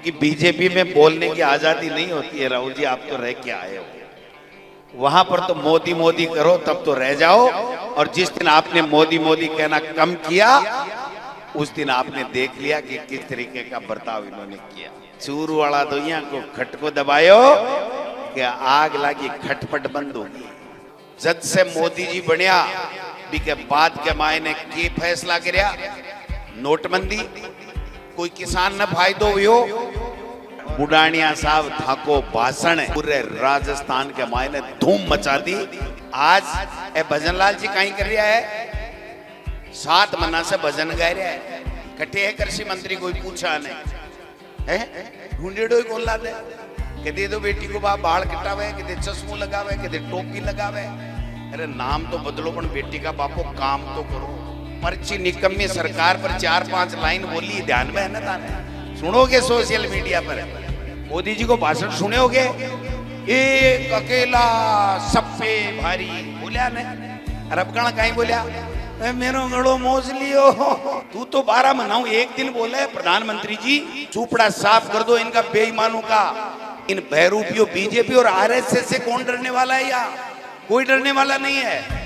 क्योंकि बीजेपी में बोलने की आजादी नहीं होती है। राहुल जी, आप तो रह के आए हो, वहां पर तो मोदी मोदी करो तब तो रह जाओ। और जिस दिन आपने मोदी मोदी कहना कम किया, उस दिन आपने देख लिया कि किस तरीके का बर्ताव इन्होंने किया। चूरू वाला दोइया को खटको दबायो कि आग लागी, खटपट बंद होगी। जब से मोदी जी बनया बी के बाद के मायने के फैसला करया, नोटबंदी, कोई किसान न फायदो हुयो। बुढ़ानिया साहब थाको भाषण पूरे राजस्थान के मायने धूम मचा दी। आज ए भजनलाल जी कहीं कर रहा है, 7 महीना से भजन गा रहा है। कटे है कृषि मंत्री, कोई पूछा नहीं है, ढूंढेड़ो ही कोला दे के दे दो बेटी को बाप बाल कटावे, के दे चश्मो लगावे, के दे टोपी लगावे। अरे नाम तो बदलो पर बेटी का बापो काम तो करो। पर्ची निकम्मी सरकार पर 4-5 लाइन बोली, ध्यान में है ना ताने? सुनोगे सोशल मीडिया पर मोदी जी को भाषण सुनोगे, एक अकेला सब पे भारी बोलिया ने। अरब कण कहीं बोलिया मेरो गड़ो मोज लियो। तू तो 12 महीनाओं एक दिन बोले प्रधानमंत्री जी चूपड़ा साफ कर दो इनका बेईमानों का। इन बहरूपियों बीजेपी और आरएसएस से कौन डरने वाला है? या कोई डरने वाला नहीं है।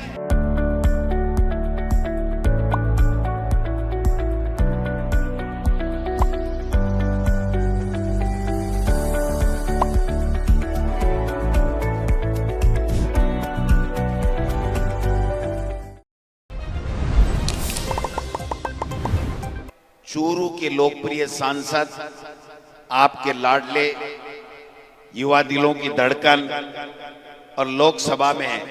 चूरू के लोकप्रिय सांसद, आपके लाडले, युवा दिलों की धड़कन, और लोकसभा में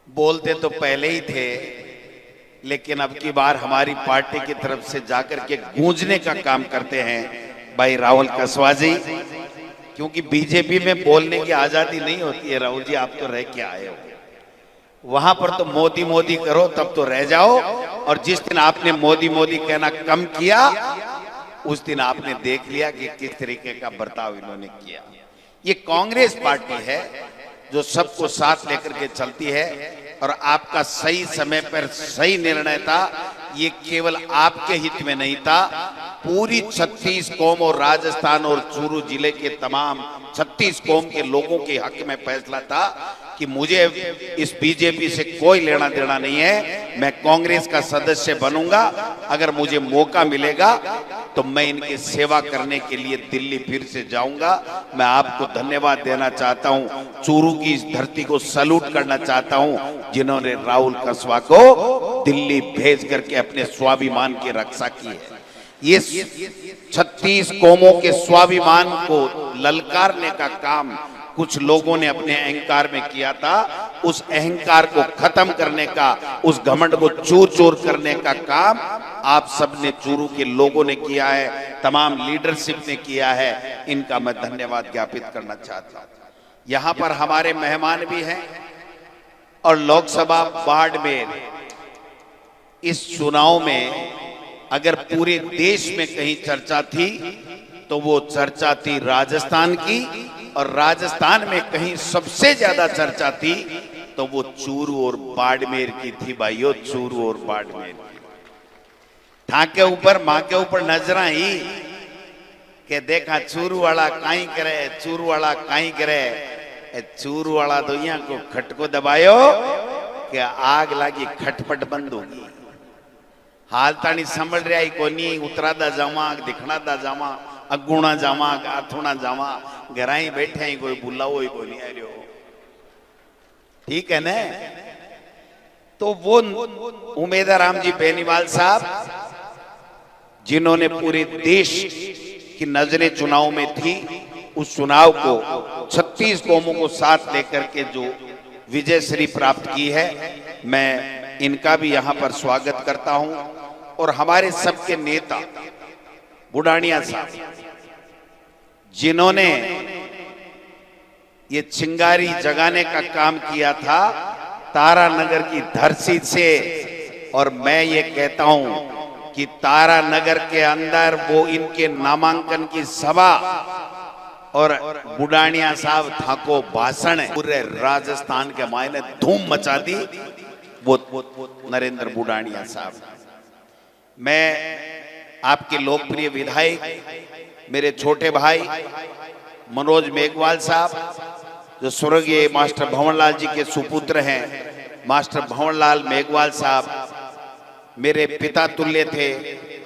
बोलते तो पहले ही थे, लेकिन अब की बार हमारी पार्टी की तरफ से जाकर के गूंजने का काम करते हैं भाई राहुल कसवा जी। क्योंकि बीजेपी में बोलने की आजादी नहीं होती है। राहुल जी, आप तो रह के आए हो, वहां पर तो मोदी मोदी करो तब तो रह जाओ। और जिस दिन आपने मोदी मोदी कहना कम किया, उस दिन आपने देख लिया कि किस तरीके का बर्ताव इन्होंने किया। ये कांग्रेस पार्टी है जो सबको साथ लेकर के चलती है, और आपका सही समय पर सही निर्णय था। ये केवल आपके हित में नहीं था, पूरी 36 कौम और राजस्थान और चूरू जिले के तमाम 36 कौम के लोगों के हक में फैसला था कि मुझे इस बीजेपी से कोई लेना देना नहीं है। मैं कांग्रेस का सदस्य बनूंगा, अगर मुझे मौका मिलेगा तो मैं इनकी सेवा करने के लिए दिल्ली फिर से जाऊंगा। मैं आपको धन्यवाद देना चाहता हूं, चूरू की इस धरती को सैल्यूट करना चाहता हूं जिन्होंने राहुल कसवा को दिल्ली भेज करके अपने स्वाभिमान की रक्षा की है। ये 36 कौमों के स्वाभिमान को ललकारने का काम कुछ लोगों ने अपने अहंकार में किया था। उस अहंकार को खत्म करने का, उस घमंड को चूर चूर करने का काम आप सबने चूरू के लोगों ने किया है, तमाम लीडरशिप ने किया है। इनका मैं धन्यवाद ज्ञापित करना चाहता हूं। यहां पर हमारे मेहमान भी हैं, और लोकसभा बाड़मेर इस चुनाव में अगर पूरे देश में कहीं चर्चा थी तो वो चर्चा थी राजस्थान की, और राजस्थान में कहीं सबसे ज्यादा चर्चा थी तो वो चूरू और बाड़मेर की थी। भाइयों, चूरू और बाड़मेर था के ऊपर मां के ऊपर नजरा ही के देखा चूरू वाला काई करे, चूरू वाला काई करे। चूरू वाला तो यहाँ को खटको दबायो कि आग लागी, खटपट बंद होगी। हाल तानी संभल रहा ही कोनी, उतरादा जावा, दिखणादा जावा, अगुणा जावा, अथुणा जावा, घर ही बैठे ही कोई बुलाओ ही कोई नहीं आ रहा। ठीक है ना? तो वो उमेदराम जी बेनीवाल साहब, जिन्होंने पूरे देश की नजरें चुनाव में थी, उस चुनाव को 36 कौमों को साथ लेकर के जो विजय श्री प्राप्त की है, मैं इनका भी यहां पर स्वागत करता हूं। और हमारे सबके नेता बुढ़ानिया साहब, जिन्होंने ये चिंगारी जगाने का काम किया था तारानगर की धरती से, और मैं ये कहता हूं कि तारानगर के अंदर वो इनके नामांकन की सभा और बुढ़ानिया साहब थाको भाषण पूरे राजस्थान के मायने धूम मचा दी, वो नरेंद्र बुढ़ानिया साहब। मैं आपके लोकप्रिय विधायक मेरे छोटे भाई मनोज मेघवाल साहब जो स्वर्गीय मास्टर भंवरलाल जी के सुपुत्र हैं, मास्टर भंवरलाल मेघवाल साहब मेरे पिता तुल्य थे,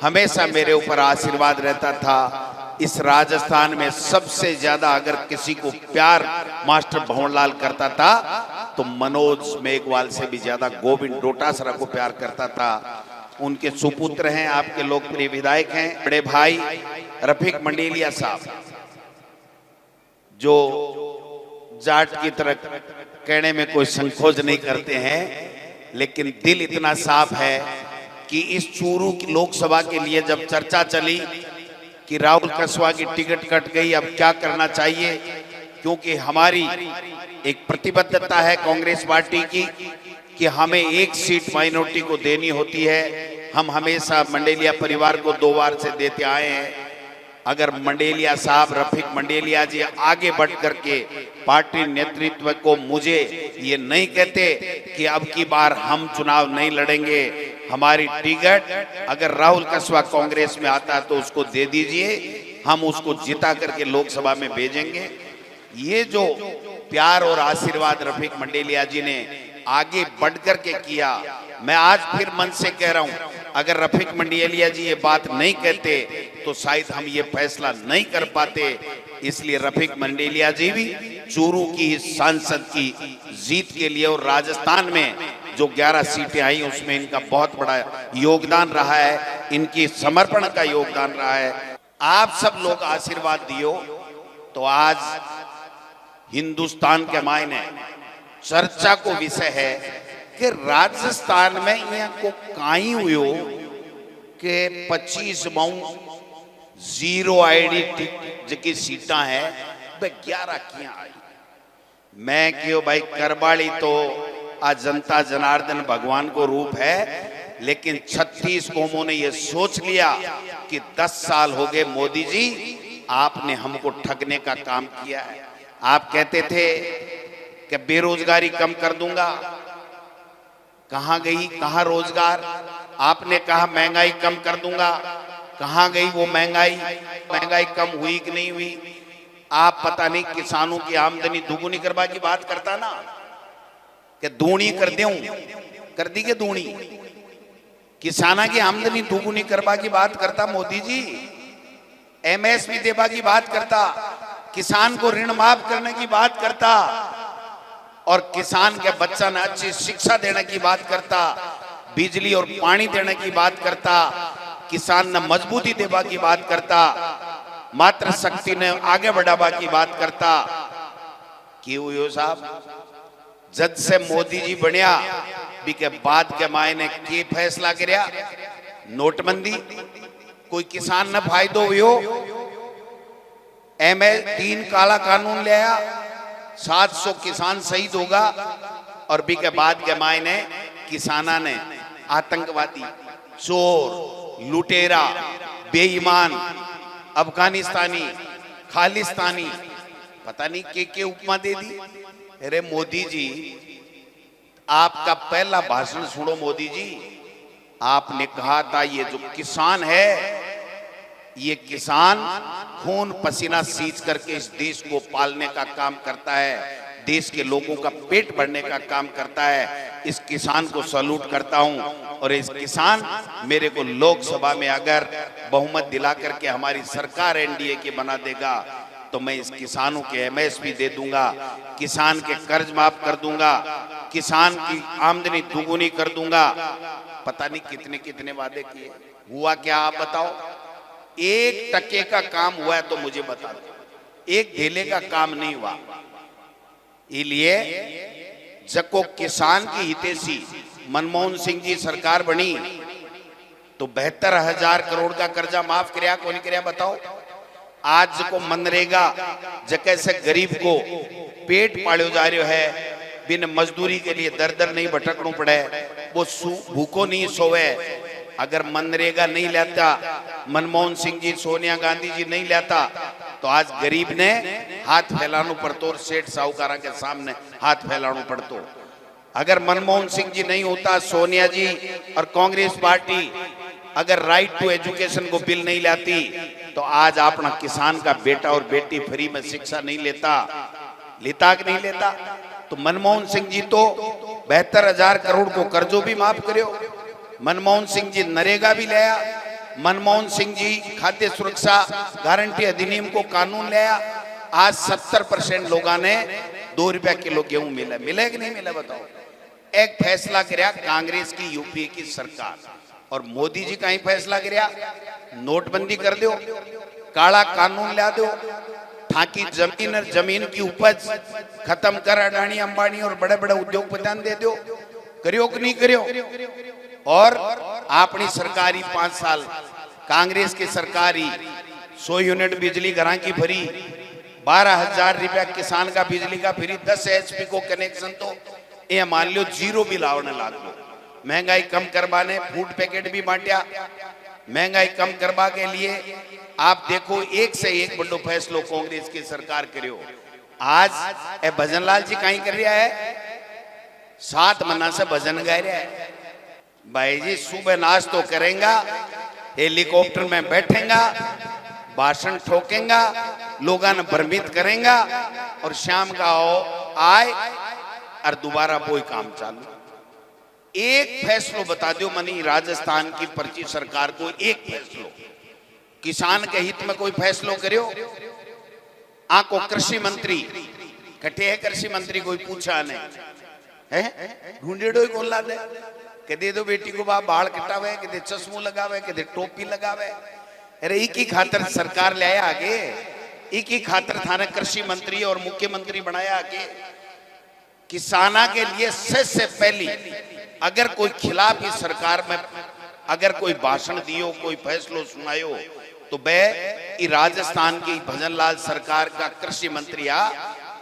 हमेशा मेरे ऊपर आशीर्वाद रहता था। इस राजस्थान में सबसे ज्यादा अगर किसी को प्यार मास्टर भंवरलाल करता था तो मनोज मेघवाल से भी ज्यादा गोविंद डोटासरा को प्यार करता था। उनके सुपुत्र हैं, आपके लोकप्रिय विधायक हैं बड़े भाई रफीक मंडेलिया साहब, जो जाट की तरह कहने में कोई संकोच नहीं करते हैं, लेकिन दिल इतना साफ है कि इस चूरू की लोकसभा के लिए जब चर्चा चली कि राहुल कसवा की टिकट कट गई, अब क्या करना चाहिए, क्योंकि हमारी एक प्रतिबद्धता है कांग्रेस पार्टी की कि हमें एक सीट माइनॉरिटी को देनी होती है। हम हमेशा मंडेलिया परिवार को 2 बार से देते आए हैं। अगर मंडेलिया साहब रफीक मंडेलिया जी आगे बढ़ करके पार्टी नेतृत्व को मुझे ये नहीं कहते कि अब की बार हम चुनाव नहीं लड़ेंगे, हमारी टिकट अगर राहुल कसवा कांग्रेस में आता है तो उसको दे दीजिए, हम उसको जिता करके लोकसभा में भेजेंगे। ये जो प्यार और आशीर्वाद रफीक मंडेलिया जी ने आगे बढ़ करके किया, मैं आज फिर मन से कह रहा हूं, अगर रफीक मंडेलिया जी ये बात नहीं कहते तो शायद हम ये फैसला नहीं कर पाते। इसलिए रफीक मंडेलिया जी भी चूरू की सांसद की जीत के लिए और राजस्थान में जो 11 सीटें आई उसमें इनका बहुत बड़ा योगदान रहा है, इनकी समर्पण का योगदान रहा है। आप सब लोग आशीर्वाद दियो तो आज हिंदुस्तान के मायने चर्चा को विषय है कि राजस्थान में यहाँ को काई हुयो के 25 माऊ 0 आईडी जकी सीटा है वह 11 किया आई। मैं क्यों भाई करबाड़ी तो आज जनता जनार्दन भगवान को रूप है, लेकिन 36 कौमों ने यह सोच लिया कि 10 साल हो गए मोदी जी आपने हमको ठगने का काम किया है। आप कहते थे कि बेरोजगारी कम कर दूंगा, कहां गई, कहां रोजगार? आपने कहा महंगाई कम कर दूंगा, कहां गई वो महंगाई? महंगाई कम हुई कि नहीं हुई? आप पता नहीं किसानों की आमदनी दुगुनी करवा की बात करता ना, कि दूनी कर दूं, कर दी के दूनी, किसाना की आमदनी दुगुनी करवा की बात करता मोदी जी, एमएसपी देवा की बात करता, किसान को ऋण माफ करने की बात करता, और किसान के बच्चा ने अच्छी शिक्षा देने की बात करता, बिजली और पानी देने की बात करता, किसान ने मजबूती देवा की बात करता, मातृ शक्ति ने आगे बढ़ावा की बात करता। क्यों यो साहब जब से मोदी जी बनया भी के बाद के मायने के फैसला करया नोटबंदी, कोई किसान ने फायदो हुयो, ML3 काला कानून ले आया, 700 किसान शहीद होगा, और भी के बाद के मायने किसाना ने आतंकवादी, चोर, लुटेरा, बेईमान, अफगानिस्तानी, खालिस्तानी, पता नहीं के उपमा दे दी। अरे मोदी जी आपका पहला भाषण सुनो मोदी जी, आपने कहा था ये जो किसान है ये किसान खून पसीना सींच करके इस देश को पालने का काम करता है, देश के लोगों का पेट भरने का काम करता है। इस किसान को सैल्यूट करता हूं, और इस किसान मेरे को लोकसभा में अगर बहुमत दिला करके हमारी सरकार एनडीए की बना देगा तो मैं इस किसानों के MSP दे दूंगा, किसान के कर्ज माफ कर दूंगा, किसान की आमदनी दुगुनी कर दूंगा। पता नहीं कितने कितने वादे किए, हुआ क्या आप बताओ? 1% का काम हुआ है तो मुझे बता दो, 1 धेले का काम नहीं हुआ। इसलिए जको किसान की हितैषी मनमोहन सिंह जी सरकार बनी तो 72,000 करोड़ का कर्जा माफ करया, कौन करया बताओ? आज को मनरेगा जके से गरीब को पेट पालो जा रहा है, बिन मजदूरी के लिए दर दर नहीं भटकना पड़े, वो भूखो नहीं सोवे। अगर मनरेगा नहीं लेता मनमोहन सिंह जी, सोनिया गांधी जी नहीं लेता तो आज गरीब ने हाथ फैलाना पड़तो और सेठ साहूकारा के सामने हाथ फैलाना पड़तो। अगर मनमोहन सिंह जी नहीं होता, सोनिया जी और कांग्रेस पार्टी अगर राइट टू एजुकेशन को बिल नहीं लाती तो आज अपना किसान का बेटा और बेटी फ्री में शिक्षा नहीं लेता कि नहीं लेता। तो मनमोहन सिंह जी तो 72,000 करोड़ को कर्जों भी माफ करो, मनमोहन सिंह जी नरेगा भी लाया, मनमोहन सिंह जी खाद्य सुरक्षा गारंटी अधिनियम को कानून लाया। आज 70% लोगों ने 2 रुपया किलो गेहूं मिला कि नहीं मिला बताओ। एक फैसला कराया कांग्रेस की यूपीए की सरकार, और मोदी जी का ही फैसला कराया नोटबंदी कर दो, काला कानून ला दो, ताकि जमीन और जमीन की उपज खत्म कर अडानी अंबानी और बड़े बड़े उद्योगपतियों दे दो। करियो कि नहीं करियो। और अपनी सरकारी 5 साल कांग्रेस की सरकारी 100 यूनिट बिजली घरा की फ्री, 12,000 रुपया किसान का बिजली का फ्री, 10 HP को कनेक्शन। तो ये मान लो 0 बिल आवने लाग लो। महंगाई कम करवाने फूड पैकेट भी बांटिया। महंगाई कम करवा के लिए आप देखो एक से एक बड़ो फैसलो कांग्रेस की सरकार करियो। आज भजनलाल जी कहीं कर रहा है, 7 महीना से भजन गा रहा है। भाई जी सुबह नाश तो करेगा, हेलीकॉप्टर में बैठेगा, भाषण ठोकेगा, लोगों ने भ्रमित करेगा, और शाम का आए और दोबारा कोई काम चालू। एक फैसलो बता दो मनी राजस्थान की पर्ची सरकार को, एक फैसलो किसान के हित में कोई फैसलो करो। आको कृषि मंत्री कटे है, कृषि मंत्री कोई पूछा नहीं है, ढूंढेडो ही बोला दे के दे दो बेटी को बाप बाल कटावे, के दे चश्मो लगावे, के दे टोपी लगावे। अरे एक ही खातर सरकार ले आया आगे, एक ही खातर थाने कृषि मंत्री और मुख्यमंत्री बनाया आगे। किसाना के लिए सबसे पहली अगर कोई खिलाफ इस सरकार में अगर कोई भाषण दियो, कोई फैसलो सुनायो, तो वह राजस्थान की भजनलाल सरकार का कृषि मंत्री आ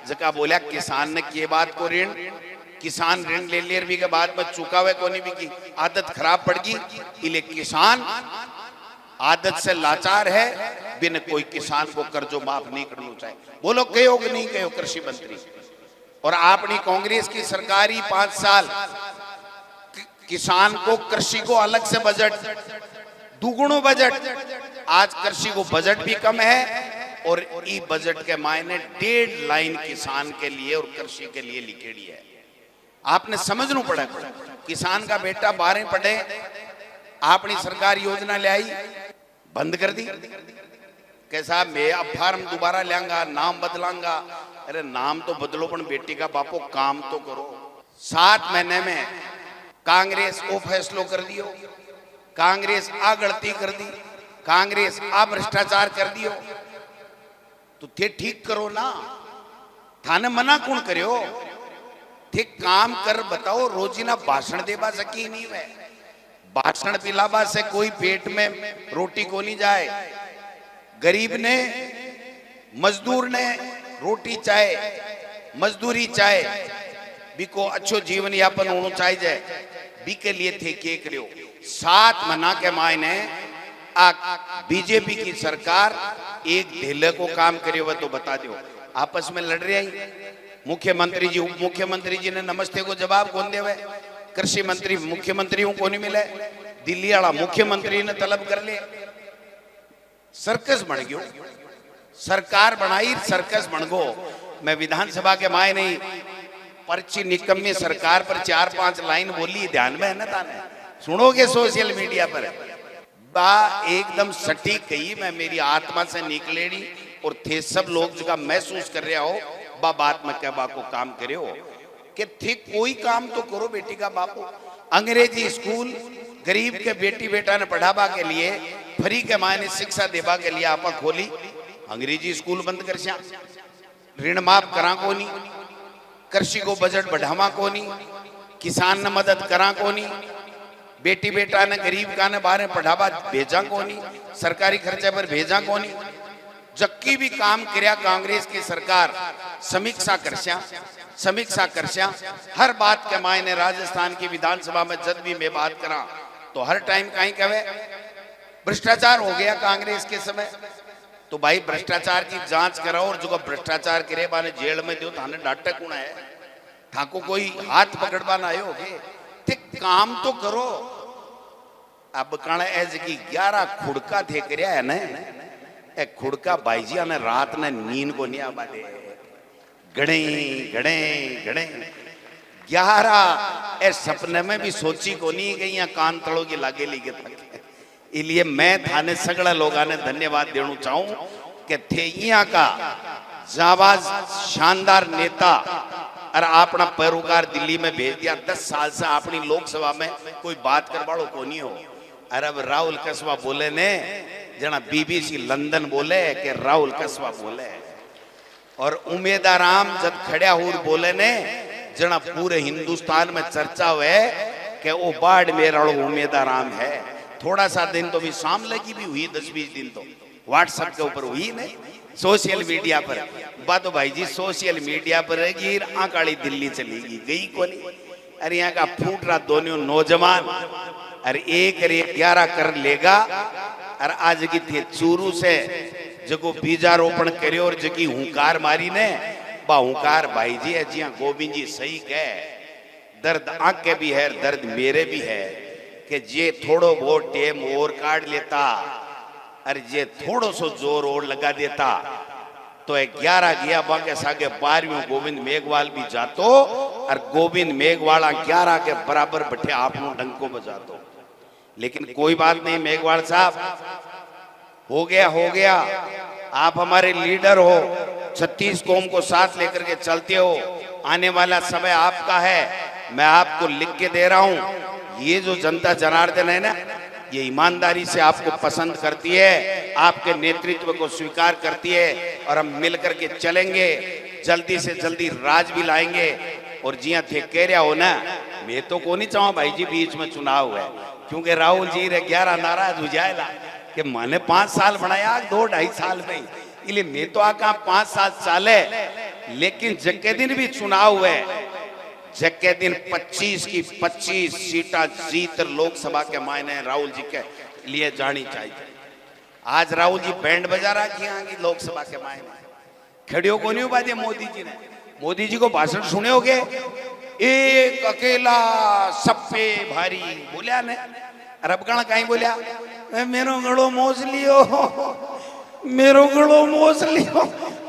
जका बोला किसान ने के बात को ऋण, किसान ऋण ले लेर भी के बाद में चुकावे को नहीं भी की आदत खराब पड़ गई, इले किसान आदत से लाचार है, बिन कोई किसान को कर्जो माफ नहीं करना चाहिए। बोलो कहो कि नहीं कहो कृषि मंत्री। और आपनी कांग्रेस की सरकारी 5 साल किसान को कृषि को अलग से बजट, दुगुणों बजट। आज कृषि को बजट भी कम है और ई बजट के मायने 1.5 लाइन किसान के लिए और कृषि के लिए लिखेड़ी है। आपने समझना पड़ा, किसान का बेटा 12 पढ़े, आपनी सरकार योजना ले आई बंद कर दी कैसा मैं अब फार्म दोबारा लाऊंगा, नाम बदलाऊंगा। अरे नाम तो बदलो पर बेटी का बापो काम तो करो। 7 महीने में कांग्रेस वो फैसलो कर दियो, कांग्रेस आ गलती कर दी, कांग्रेस आ भ्रष्टाचार कर दियो, तो थे ठीक करो ना, थाने मना कौन करो, थे काम कर बताओ। रोजीना भाषण देवा सकी नहीं है, भाषण पिलावा से कोई पेट में रोटी को नहीं जाए। गरीब ने, मजदूर ने रोटी चाहे, मजदूरी चाहे, बिको अच्छो जीवन यापन होना चाहिए, बिके लिए थे के करो। 7 महीना के मायने बीजेपी की सरकार एक ढीले को काम करे हुआ तो बता दो। आपस में लड़ रहे हैं, मुख्यमंत्री जी उप मुख्यमंत्री जी ने नमस्ते को जवाब कौन देवे, कृषि मंत्री मुख्यमंत्रियों को नहीं मिले, दिल्ली वाला मुख्यमंत्री ने तलब कर ले। सर्कस बन गयो, सरकार बनाई सर्कस बन गो। मैं विधानसभा के माय नहीं पर्ची निकम्मी सरकार पर 4-5 लाइन बोली, ध्यान में है ना, ताने सुनोगे सोशल मीडिया पर बा एकदम सटीक कही, मैं मेरी आत्मा से निकलेड़ी और थे सब लोग जगह महसूस कर रहे हो बा बात में क्या बा को काम करे हो कि ठीक कोई काम तो करो बेटी का बापू। अंग्रेजी स्कूल गरीब के बेटी बेटा ने पढ़ावा के लिए फ्री के मायने शिक्षा देवा के लिए आपा खोली, अंग्रेजी स्कूल बंद कर श्या, ऋण माफ करा को नहीं, कृषि को बजट बढ़ावा को नहीं, किसान ने मदद करा को नहीं, बेटी बेटा ने गरीब का ने बाहर पढ़ावा भेजा को नहीं, सरकारी खर्चे पर भेजा को नहीं। जक्की भी काम किया कांग्रेस की सरकार समीक्षा करश्या हर बात के मायने। राजस्थान की विधानसभा में जब भी मैं बात करा तो हर टाइम कहीं कहे भ्रष्टाचार हो गया कांग्रेस के समय, तो भाई भ्रष्टाचार की जांच कराओ और जो भ्रष्टाचार करे बाने जेल में दो, थाने डांटे कौन है, थाको कोई हाथ पकड़वाना आए हो गए, काम तो करो। अब कण एज की 11 खुड़का थे करया है ने ए खुड़का भाईजिया ने रात ने नींद को नहीं आवा दे गणे गणे गणे 11 ए सपने में भी सोची को नहीं गई या कान तड़ो की लागे लीगे थके इसलिए मैं थाने सगड़ा लोगों ने धन्यवाद देना चाहूं कि थे यहाँ का जाबाज शानदार नेता और अपना पैरोकार दिल्ली में भेज दिया 10 साल से अपनी लोकसभा में कोई बात कर बाड़ो को नहीं हो। अरे अब राहुल कसवा बोले ने जना बीबीसी लंदन बोले कि राहुल कसवा बोले और उम्मीदाराम जब खड़ा हुए बोले ने जना पूरे हिंदुस्तान में चर्चा हुए कि वो बाड़मेर वालों उम्मीदाराम है। थोड़ा सा दिन तो भी सामने की भी हुई 10-20 दिन तो व्हाट्सएप के ऊपर हुई नहीं सोशल मीडिया पर बात तो भाई जी सोशल मीडिया पर रहेगी आकाड़ी दिल्ली चलेगी गई को नहीं। अरे यहाँ का फूट रहा दोनों नौजवान अरे 1-11 कर लेगा और आज की थे चूरू से जो बीजारोपण करे और जगी हुंकार मारी ने बा हुंकार भाई जी है जी गोविंद जी सही कह दर्द आंख के भी है दर्द मेरे भी है कि जे थोड़ो बहुत टेम और काट लेता अरे जे थोड़ो सो जोर और लगा देता तो 11 गया बाके सागे 12वीं गोविंद मेघवाल भी जातो और गोविंद मेघवाल 11 के बराबर बैठे आपनों डंको बजातो। लेकिन कोई बात नहीं मेघवाल साहब हो गया आप हमारे लीडर हो 36 कौम को साथ लेकर के चलते हो आने वाला समय आपका है। मैं आपको लिख के दे रहा हूं ये जो जनता जनार्दन है ना ये ईमानदारी से आपको पसंद करती है आपके नेतृत्व को स्वीकार करती है और हम मिलकर के चलेंगे जल्दी से जल्दी राज भी लाएंगे। और जिया थे कह रहा हो ना मैं तो को नहीं चाहूँ भाई जी बीच में चुनाव है क्योंकि राहुल जी रे 11 नाराज हो जाएगा कि मैंने 5 साल बनाया 2-2.5 साल में इसलिए मैं तो आका 5 साल चाले लेकिन जगह दिन भी चुनाव हुए जगह दिन 25 की 25 सीटा जीत लोकसभा के मायने राहुल जी के लिए जानी चाहिए। आज राहुल जी बैंड बजा रखी आगे लोकसभा के मायने खड़ियों को नहीं बाजे मोदी जी को भाषण सुने होगे एक अकेला सब पे भारी बोलिया ने अरबगण कहीं बोलिया मेरो गड़ो मोज लियो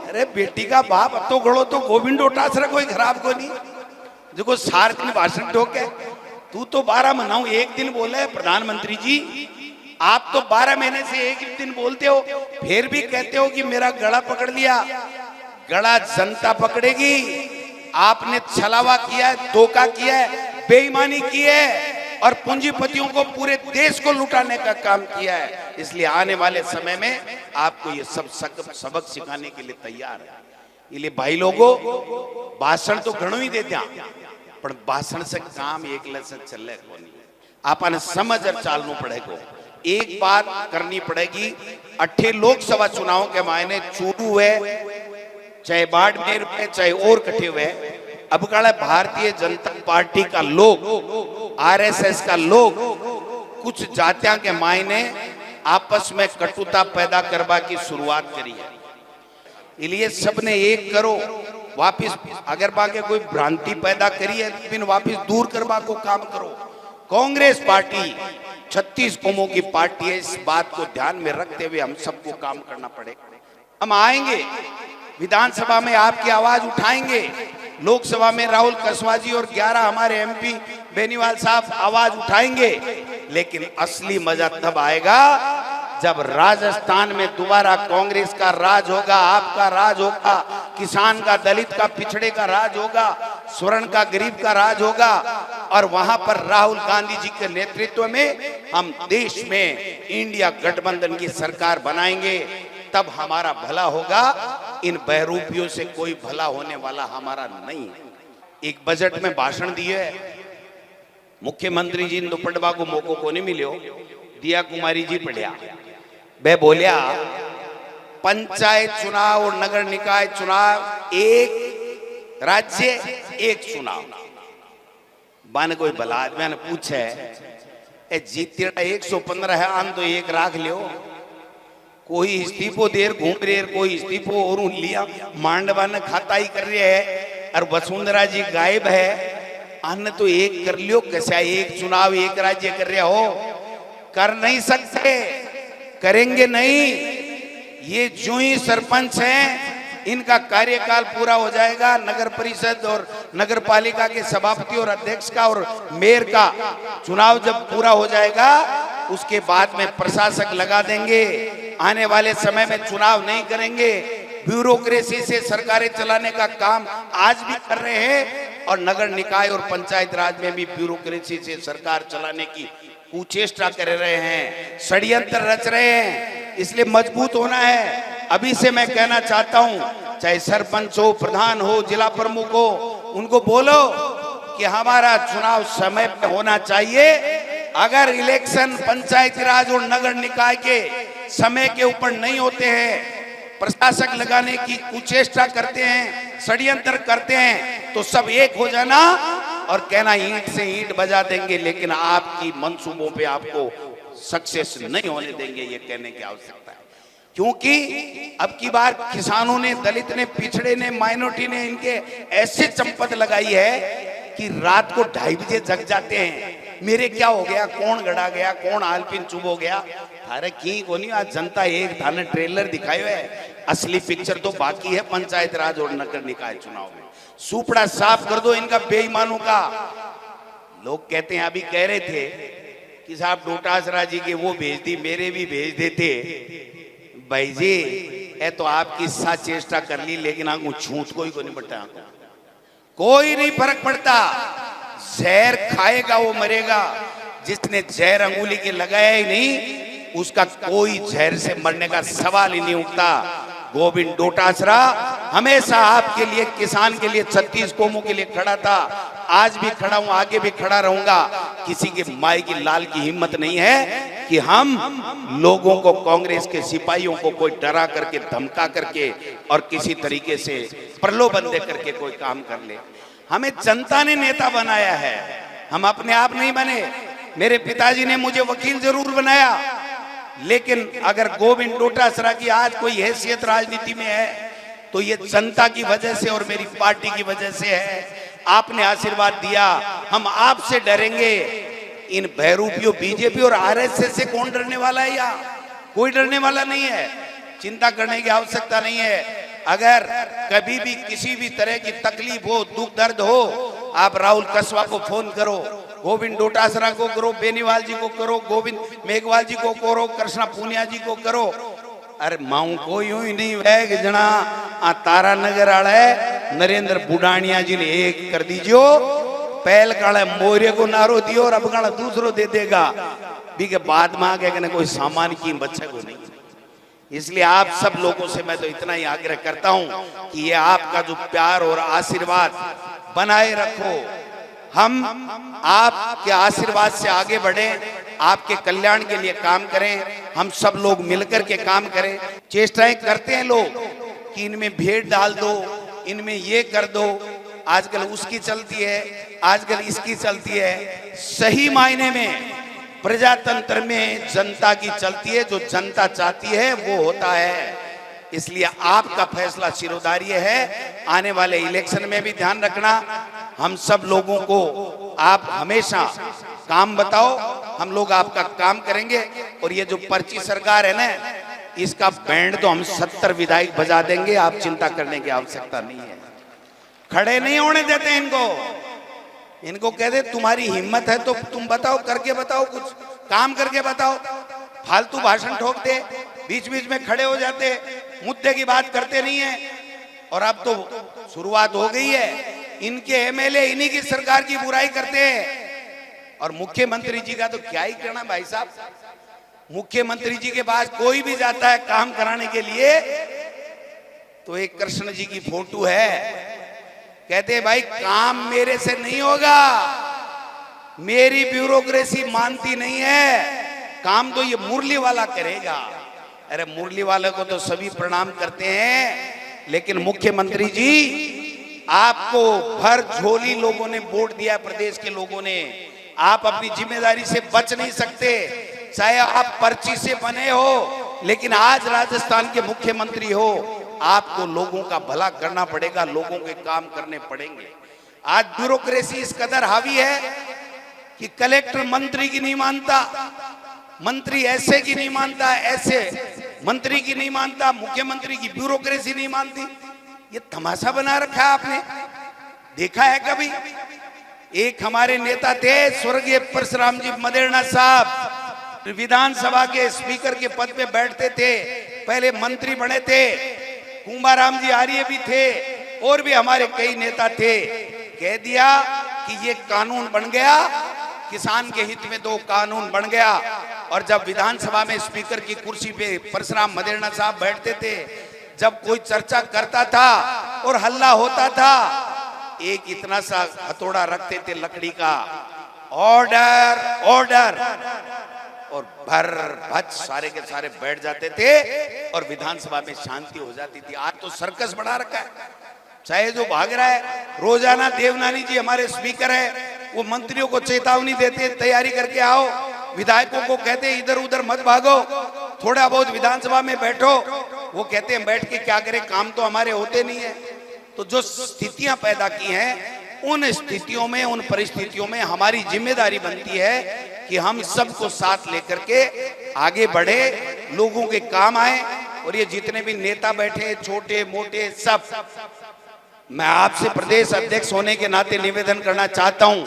अरे बेटी का बाप तो गड़ो तो गोविंद उठासरा कोई खराब को नहीं जो सार दिन भाषण ठोके तू तो 12 महीना एक दिन बोले प्रधानमंत्री जी आप तो 12 महीने से एक दिन बोलते हो फिर भी कहते हो कि मेरा गला पकड़ लिया। गला जनता पकड़ेगी। आपने छलावा किया है धोखा किया है बेईमानी की है और पूंजीपतियों को पूरे देश को लुटाने का काम किया है। इसलिए आने वाले समय में आपको ये सब सबक सिखाने के लिए तैयार है। इसलिए भाई लोगों भाषण तो घणो ही देते पर भाषण से काम एक से चले को नहीं आपने समझ और चालना पड़ेगा। एक बात करनी पड़ेगी 8 लोकसभा चुनाव के मायने चूरू हुए चाहे बाड़मेर पे चाहे और कटे हुए अब काला भारतीय जनता पार्टी का लोग आरएसएस का लोग कुछ जातियां के मायने आपस में कटुता पैदा करवा की शुरुआत करी है। इसलिए सबने एक करो वापिस अगर बाके कोई भ्रांति पैदा करी है फिर वापिस दूर करवा को काम करो। कांग्रेस पार्टी 36 कौमों की पार्टी है इस बात को ध्यान में रखते हुए हम सबको काम करना पड़ेगा। हम आएंगे विधानसभा में आपकी आवाज उठाएंगे लोकसभा में राहुल कसवा जी और 11 हमारे एमपी बेनीवाल साहब आवाज उठाएंगे लेकिन असली मजा तब आएगा जब राजस्थान में दोबारा कांग्रेस का राज होगा आपका राज होगा किसान का दलित का पिछड़े का राज होगा स्वर्ण का गरीब का राज होगा और वहां पर राहुल गांधी जी के नेतृत्व में हम देश में इंडिया गठबंधन की सरकार बनाएंगे। तब हमारा भला होगा। इन बहरूपियों से कोई भला होने वाला हमारा नहीं। एक बजट में भाषण दिए मुख्यमंत्री जी दुपट्टा को मौको को नहीं मिलो दिया कुमारी जी पढ़िया वे बोलिया पंचायत चुनाव और नगर निकाय चुनाव एक राज्य एक चुनाव बन कोई भला आदमी ने पूछे जीते 115 है आन तो एक राख लियो कोई इस्तीफो देर घूम रहे कोई इस्तीफो और लिया मांडवा ने खाता ही कर रहे है और वसुंधरा जी गायब है अन्न तो एक कर लियो कैसा एक चुनाव एक राज्य कर रहे हो कर नहीं सकते, करेंगे नहीं। ये जो ही सरपंच हैं इनका कार्यकाल पूरा हो जाएगा, नगर परिषद और नगर पालिका के सभापति और अध्यक्ष का और मेयर का चुनाव जब पूरा हो जाएगा उसके बाद में प्रशासक लगा देंगे। आने वाले समय में चुनाव नहीं करेंगे। ब्यूरोक्रेसी से सरकारें चलाने का काम आज भी कर रहे हैं और नगर निकाय और पंचायत राज में भी ब्यूरोक्रेसी से सरकार चलाने की कुचेष्टा कर रहे हैं, षड्यंत्र रच रहे हैं। इसलिए मजबूत होना है। अभी से मैं कहना चाहता हूं, चाहे सरपंच हो, प्रधान हो, जिला प्रमुख हो, उनको बोलो कि हमारा चुनाव समय पे होना चाहिए। अगर इलेक्शन पंचायती राज और नगर निकाय के समय के ऊपर नहीं होते हैं, प्रशासक लगाने की कुचेष्टा करते हैं, षड्यंत्र करते हैं, तो सब एक हो जाना और कहना ईंट से ईंट बजा देंगे, लेकिन आपकी मंसूबों पे आपको सक्सेस नहीं होने देंगे, ये कहने की आवश्यकता है। क्योंकि अब की बार किसानों ने, दलित ने, पिछड़े ने, माइनॉरिटी ने इनके ऐसे चंपत लगाई है कि रात को 2:30 बजे जग जाते हैं। मेरे क्या हो गया, कौन गड़ा गया, कौन आलपिन चुभ हो गया। अरे की कोनी, आज जनता एक थाने ट्रेलर दिखाए है, असली पिक्चर तो बाकी है पंचायत राज और नगर निकाय चुनाव में। सुपड़ा साफ कर दो इनका, बेईमानों का। लोग कहते हैं, अभी कह रहे थे कि साहब डोटासरा जी के वो भेज दी, मेरे भी भेज देते। भाई जी है तो आपकी सा चेष्टा कर ली, लेकिन आंखों छूत कोई को नहीं पड़ता, कोई नहीं फर्क पड़ता। जहर खाएगा वो मरेगा, जिसने जहर अंगुली के लगाया ही नहीं उसका कोई जहर से मरने का सवाल ही नहीं उठता। गोविंद डोटासरा हमेशा आपके लिए, किसान के लिए, 36 कौमों के लिए खड़ा था। आज भी खड़ा हूं, आगे भी खड़ा रहूंगा। किसी के माई की लाल की हिम्मत नहीं है कि हम लोगों को, कांग्रेस के सिपाहियों को कोई डरा करके, धमका करके और किसी तरीके से प्रलोभन दे करके कोई काम कर ले। हमें जनता ने नेता बनाया है, हम अपने आप नहीं बने। मेरे पिताजी ने मुझे वकील जरूर बनाया, लेकिन अगर गोविंद डोटासरा की आज कोई हैसियत राजनीति में है तो ये जनता की वजह से और मेरी पार्टी की वजह से है। आपने आशीर्वाद दिया, हम आपसे डरेंगे। इन बहरूपियों बीजेपी और आरएसएस से कौन डरने वाला है? यहाँ कोई डरने वाला नहीं है, चिंता करने की आवश्यकता नहीं है। अगर कभी भी किसी भी तरह की तकलीफ हो, दुख दर्द हो, आप राहुल कसवा को फोन करो, गोविंद डोटासरा को करो, बेनीवाल जी को करो, गोविंद मेघवाल जी को करो, कृष्णा पूनिया जी को करो। अरे माऊ को यूं ही नहीं वह जना आ तारा नगर आला है, नरेंद्र बुडानिया जी ने एक कर दीजियो, पहल काला मोरे को नारो दियो और अब काला दूसरो दे देगा। भी के बाद में आगे कोई सामान की बच्चे को नहीं। इसलिए आप सब लोगों से मैं तो इतना ही आग्रह करता हूं कि ये आपका जो प्यार और आशीर्वाद बनाए रखो। हम आपके आशीर्वाद से आगे बढ़े, आपके कल्याण के लिए काम करें। हम सब लोग मिलकर के काम करें। चेष्टाएं करते हैं लोग कि इनमें भेद डाल दो, इनमें ये कर दो, आजकल उसकी चलती है, आजकल इसकी चलती है। सही मायने में प्रजातंत्र में जनता की चलती है, जो जनता चाहती है वो होता है। इसलिए आपका फैसला शिरोधार्य है। आने वाले इलेक्शन में भी ध्यान रखना। हम सब लोगों को आप हमेशा काम बताओ, हम लोग आपका काम करेंगे। और ये जो पर्ची सरकार है ना, इसका बैंड तो हम 70 विधायक बजा देंगे, आप चिंता करने की आवश्यकता नहीं है। खड़े नहीं होने देते इनको। इनको कहते तुम्हारी हिम्मत है तो तुम बताओ, करके बताओ, कुछ काम करके बताओ। फालतू भाषण ठोकते, बीच बीच में खड़े हो जाते, मुद्दे की बात करते नहीं है। और अब तो शुरुआत हो गई है, इनके एमएलए इन्हीं की सरकार की बुराई करते हैं। और मुख्यमंत्री जी का तो क्या ही कहना भाई साहब। मुख्यमंत्री जी के पास कोई भी जाता है काम कराने के लिए तो एक कृष्ण जी की फोटो है, कहते हैं भाई काम मेरे से नहीं होगा, मेरी ब्यूरोक्रेसी मानती नहीं है, काम तो ये मुरली वाला करेगा। अरे मुरली वाले को तो सभी प्रणाम करते हैं, लेकिन मुख्यमंत्री जी आपको भर झोली लोगों ने वोट दिया, प्रदेश के लोगों ने। आप अपनी जिम्मेदारी से बच नहीं सकते, चाहे आप पर्ची से बने हो, लेकिन आज राजस्थान के मुख्यमंत्री हो, आपको लोगों का भला करना पड़ेगा, लोगों के काम करने पड़ेंगे। आज ब्यूरोक्रेसी इस कदर हावी है कि कलेक्टर मंत्री की नहीं मानता, मंत्री ऐसे की नहीं मानता, ऐसे मंत्री की नहीं मानता, मुख्यमंत्री की ब्यूरोक्रेसी नहीं मानती। ये तमाशा बना रखा है आपने, देखा है कभी? एक हमारे नेता थे स्वर्गीय परशुराम जी मदेरणा साहब, विधानसभा के स्पीकर के पद पे बैठते थे, पहले मंत्री बने थे। कुंभाराम जी आर्य भी थे और भी हमारे कई नेता थे। कह दिया कि ये कानून बन गया, किसान के हित में 2 कानून बन गया। और जब विधानसभा में स्पीकर की कुर्सी पे परशुराम मदेरणा साहब बैठते थे, जब कोई चर्चा करता था और हल्ला होता था, एक इतना सा हथौड़ा रखते थे लकड़ी का, ऑर्डर ऑर्डर, और भर भच सारे के सारे बैठ जाते थे और विधानसभा में शांति हो जाती थी। आज तो सर्कस बढ़ा रखा है, चाहे जो भाग रहा है। रोजाना देवनानी जी हमारे स्पीकर है, वो मंत्रियों को चेतावनी देते, तैयारी करके आओ। विधायकों को कहते इधर उधर मत भागो, थोड़ा बहुत विधानसभा में बैठो। वो कहते हैं बैठ के क्या करें, काम तो हमारे होते नहीं है। तो जो स्थितियां पैदा की हैं, उन स्थितियों में, उन परिस्थितियों में हमारी जिम्मेदारी बनती है कि हम सबको साथ लेकर के आगे बढ़े, लोगों के काम आए। और ये जितने भी नेता बैठे, छोटे मोटे सब, मैं आपसे प्रदेश अध्यक्ष होने के नाते निवेदन करना चाहता हूं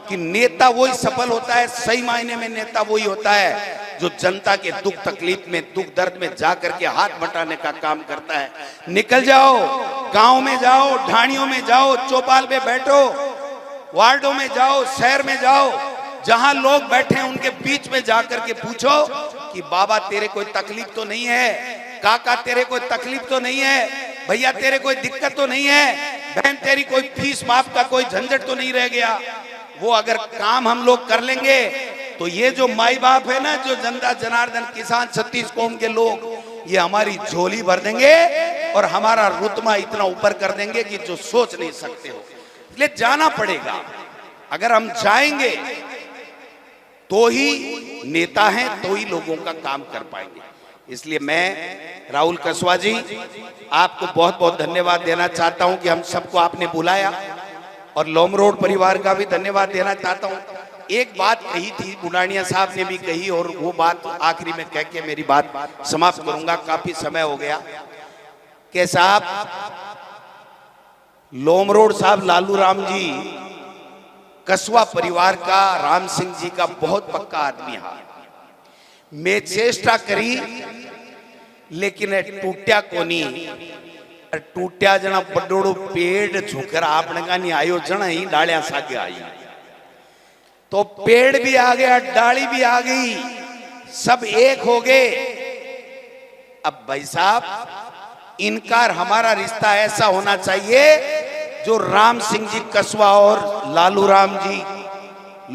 कि नेता वही सफल होता है, सही मायने में नेता वही होता है जो जनता के दुख तकलीफ में, दुख दर्द में जाकर के हाथ बटाने का काम करता है। निकल जाओ, गांव में जाओ, ढाणियों में जाओ, चौपाल पे बैठो, वार्डों में जाओ, शहर में जाओ, जहां लोग बैठे हैं उनके बीच में जाकर के पूछो कि बाबा तेरे कोई तकलीफ तो नहीं है, काका तेरे कोई तकलीफ तो नहीं है, भैया तेरे कोई दिक्कत तो नहीं है, बहन तेरी कोई फीस माफ का कोई झंझट तो नहीं रह गया। वो अगर काम हम लोग कर लेंगे तो ये जो माई बाप है ना, जो जनता जनार्दन किसान 36 कौम के लोग, ये हमारी झोली भर देंगे और हमारा रुतबा इतना ऊपर कर देंगे कि जो सोच नहीं सकते हो। इसलिए जाना पड़ेगा, अगर हम जाएंगे तो ही नेता हैं, तो ही लोगों का काम कर पाएंगे। इसलिए मैं राहुल कसवा जी आपको बहुत बहुत धन्यवाद देना चाहता हूं कि हम सबको आपने बुलाया, और लोमरोड परिवार का भी धन्यवाद देना चाहता हूं। एक बात कही थी, बुलानिया साहब ने भी कही, और वो बात आखिरी में कह के मेरी बात समाप्त करूंगा, काफी समय हो गया। कि साहब लोमरोड साहब लालू राम जी कसवा परिवार का, राम सिंह जी का बहुत पक्का आदमी है। मैं चेष्टा करी लेकिन टूट्या कोनी, टूट्या जना बड़ोड़ो पेड़ झुकर आपने का नहीं आयो, जना ही डालियां सागे आई। तो पेड़ भी आ गया, डाली भी आ गई, सब एक हो गए। अब भाई साहब, इनकार हमारा रिश्ता ऐसा होना चाहिए जो राम सिंह जी कसवा और लालू राम जी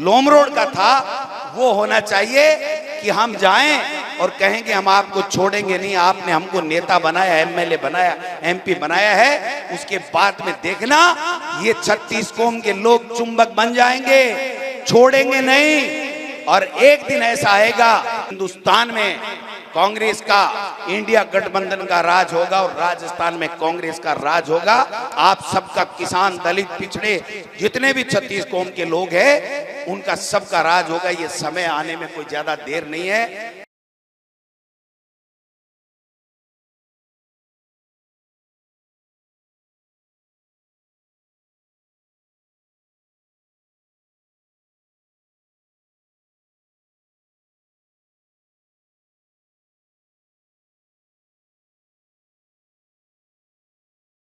लोमरोड का था, वो होना चाहिए कि हम जाएं और कहेंगे हम आपको छोड़ेंगे नहीं, आपने हमको नेता बनाया, एमएलए बनाया, एमपी बनाया है, उसके बाद में देखना ये 36 कौम के लोग चुंबक बन जाएंगे, छोड़ेंगे नहीं। और एक दिन ऐसा आएगा हिंदुस्तान में कांग्रेस का, इंडिया गठबंधन का राज होगा और राजस्थान में कांग्रेस का राज होगा। आप सबका, किसान, दलित, पिछड़े जितने भी 36 कौम के लोग हैं, उनका सबका राज होगा। ये समय आने में कोई ज्यादा देर नहीं है।